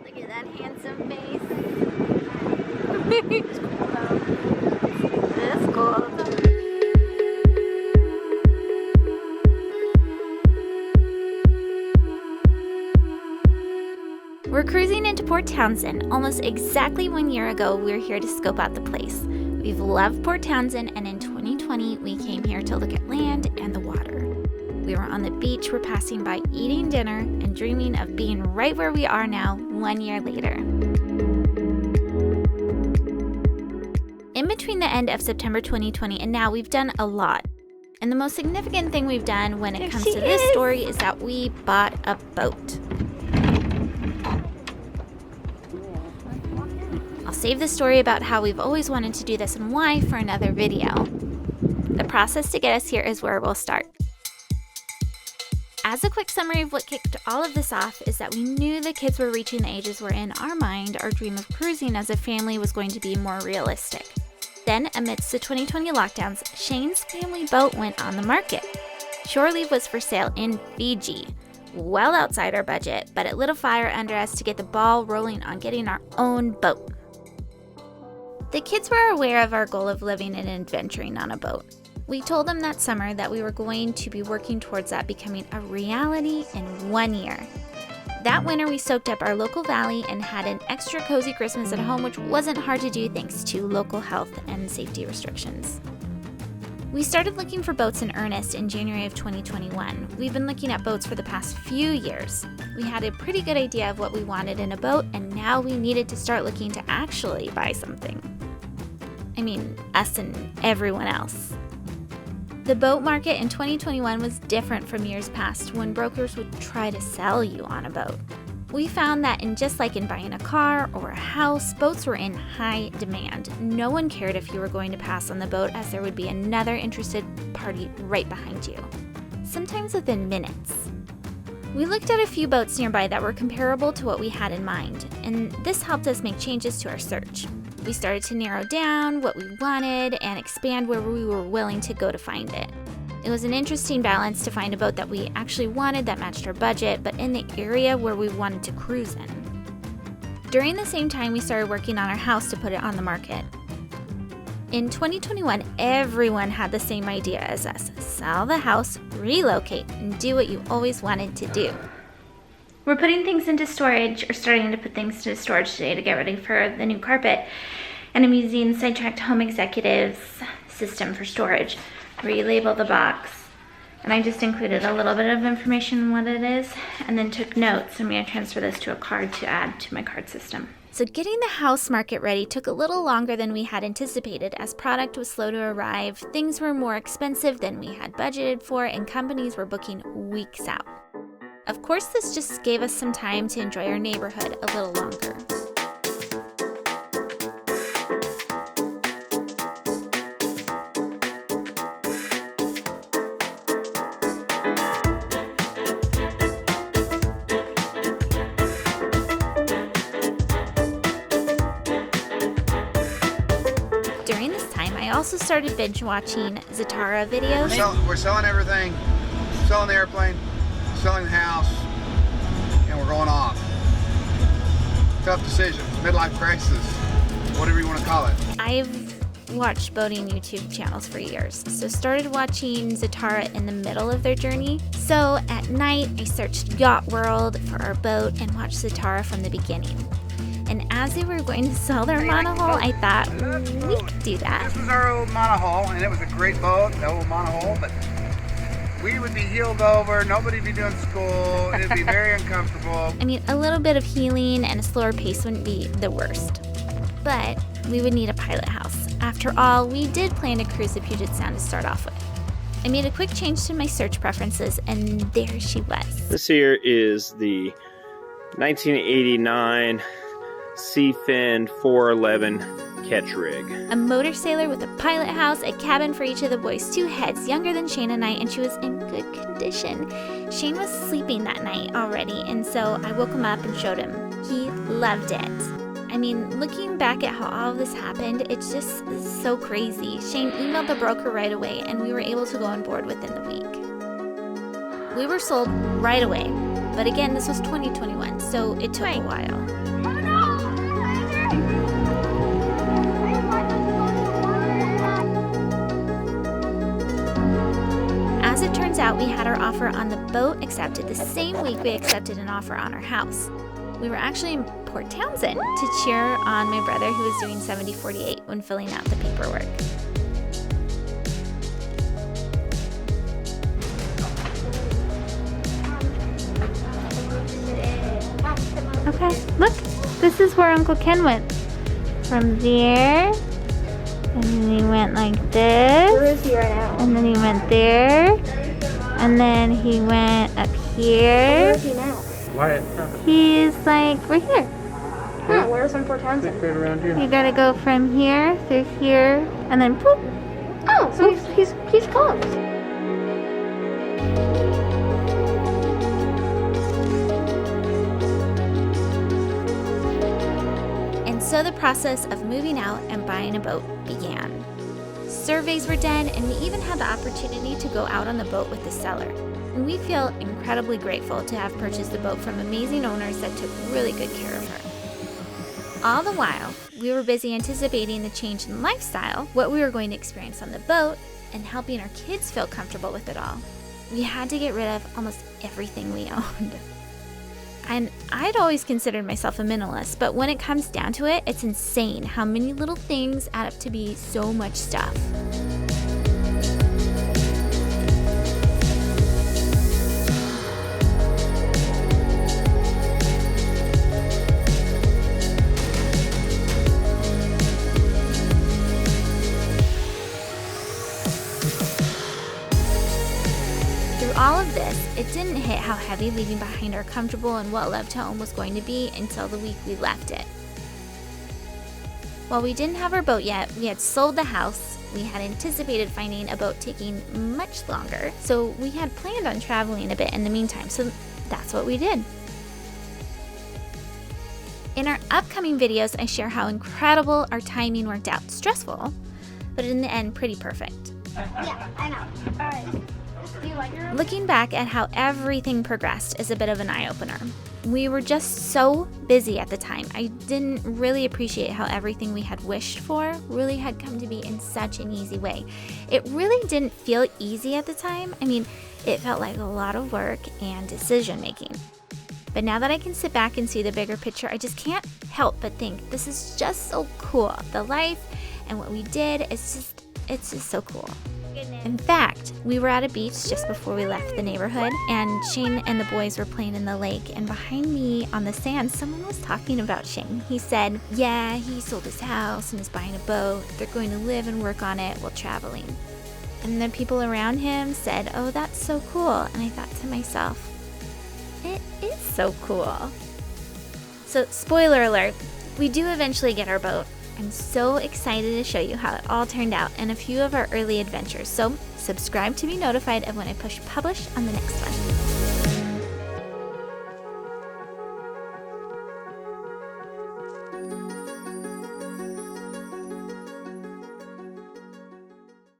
Look at that handsome face. It's cold. We're cruising into Port Townsend. Almost exactly 1 year ago, we were here to scope out the place. We've loved Port Townsend, and in 2020, we came here to look at land and the water. We were on the beach, we're passing by eating dinner and dreaming of being right where we are now 1 year later. In between the end of September 2020 and now, we've done a lot. And the most significant thing we've done when it comes to this story is that we bought a boat. I'll save the story about how we've always wanted to do this and why for another video. The process to get us here is where we'll start. As a quick summary of what kicked all of this off is that we knew the kids were reaching the ages where in our mind our dream of cruising as a family was going to be more realistic. Then, amidst the 2020 lockdowns, Shane's family boat went on the market. Shore Leave was for sale in Fiji, well outside our budget, but it lit a fire under us to get the ball rolling on getting our own boat. The kids were aware of our goal of living and adventuring on a boat. We told them that summer that we were going to be working towards that becoming a reality in 1 year. That winter, we soaked up our local valley and had an extra cozy Christmas at home, which wasn't hard to do thanks to local health and safety restrictions. We started looking for boats in earnest in January of 2021. We've been looking at boats for the past few years. We had a pretty good idea of what we wanted in a boat, and now we needed to start looking to actually buy something. I mean, us and everyone else. The boat market in 2021 was different from years past when brokers would try to sell you on a boat. We found that just like in buying a car or a house, boats were in high demand. No one cared if you were going to pass on the boat as there would be another interested party right behind you, sometimes within minutes. We looked at a few boats nearby that were comparable to what we had in mind, and this helped us make changes to our search. We started to narrow down what we wanted and expand where we were willing to go to find it. It was an interesting balance to find a boat that we actually wanted that matched our budget, but in the area where we wanted to cruise in. During the same time, we started working on our house to put it on the market. In 2021, everyone had the same idea as us: sell the house, relocate, and do what you always wanted to do. We're putting things into storage, or starting to put things into storage today to get ready for the new carpet. And I'm using Sidetracked Home Executive's system for storage. Relabel the box. And I just included a little bit of information on what it is, and then took notes. I'm going to transfer this to a card to add to my card system. So getting the house market ready took a little longer than we had anticipated, as product was slow to arrive, things were more expensive than we had budgeted for, and companies were booking weeks out. Of course, this just gave us some time to enjoy our neighborhood a little longer. During this time, I also started binge watching Zatara videos. We're selling everything, selling the airplane, selling the house, and we're going off. Tough decisions, midlife crisis, whatever you want to call it. I've watched boating YouTube channels for years, so started watching Zatara in the middle of their journey. So at night, I searched Yacht World for our boat and watched Zatara from the beginning. And as they were going to sell their monohull, I thought, we could do that. This was our old monohull, and it was a great boat, the old monohull, but we would be heeled over, nobody would be doing school, it'd be very uncomfortable. I mean, a little bit of healing and a slower pace wouldn't be the worst. But we would need a pilot house. After all, we did plan to cruise the Puget Sound to start off with. I made a quick change to my search preferences, and there she was. This here is the 1989 Seafinn 411 catch rig. A motor sailor with a pilot house, a cabin for each of the boys, 2 heads, younger than Shane and I, and she was in good condition. Shane was sleeping that night already, and so I woke him up and showed him. He loved it. I mean, looking back at how all of this happened, it's just so crazy. Shane emailed the broker right away, and we were able to go on board within the week. We were sold right away, but again, this was 2021, so it took a while. As it turns out, we had our offer on the boat accepted the same week we accepted an offer on our house. We were actually in Port Townsend to cheer on my brother who was doing 7048 when filling out the paperwork. Okay, look, this is where Uncle Ken went. From there, and then he went like this. Where is he right now? And then he went there, and then he went up Where here. is he now? He's like right here. Huh, where's in Port Townsend? Right around here. You gotta go from here through here, and then poof. Oh, so he's close. And so the process of moving out and buying a boat began. Surveys were done, and we even had the opportunity to go out on the boat with the seller. And we feel incredibly grateful to have purchased a boat from amazing owners that took really good care of her. All the while, we were busy anticipating the change in lifestyle, what we were going to experience on the boat, and helping our kids feel comfortable with it all. We had to get rid of almost everything we owned. And I'd always considered myself a minimalist, but when it comes down to it, it's insane how many little things add up to be so much stuff. All of this, it didn't hit how heavy leaving behind our comfortable and well-loved home was going to be until the week we left it. While we didn't have our boat yet, we had sold the house. We had anticipated finding a boat taking much longer, so we had planned on traveling a bit in the meantime, so that's what we did. In our upcoming videos, I share how incredible our timing worked out. Stressful, but in the end, pretty perfect. Yeah, I know. All right. Do you like your Looking back at how everything progressed is a bit of an eye-opener. We were just so busy at the time. I didn't really appreciate how everything we had wished for really had come to be in such an easy way. It really didn't feel easy at the time. I mean, it felt like a lot of work and decision making. But now that I can sit back and see the bigger picture, I just can't help but think this is just so cool. The life and what we did it's just so cool. In fact, we were at a beach just before we left the neighborhood, and Shane and the boys were playing in the lake, and behind me on the sand, someone was talking about Shane. He said, yeah, he sold his house and is buying a boat. They're going to live and work on it while traveling. And the people around him said, oh, that's so cool. And I thought to myself, it is so cool. So, spoiler alert, we do eventually get our boat. I'm so excited to show you how it all turned out and a few of our early adventures. So subscribe to be notified of when I push publish on the next one.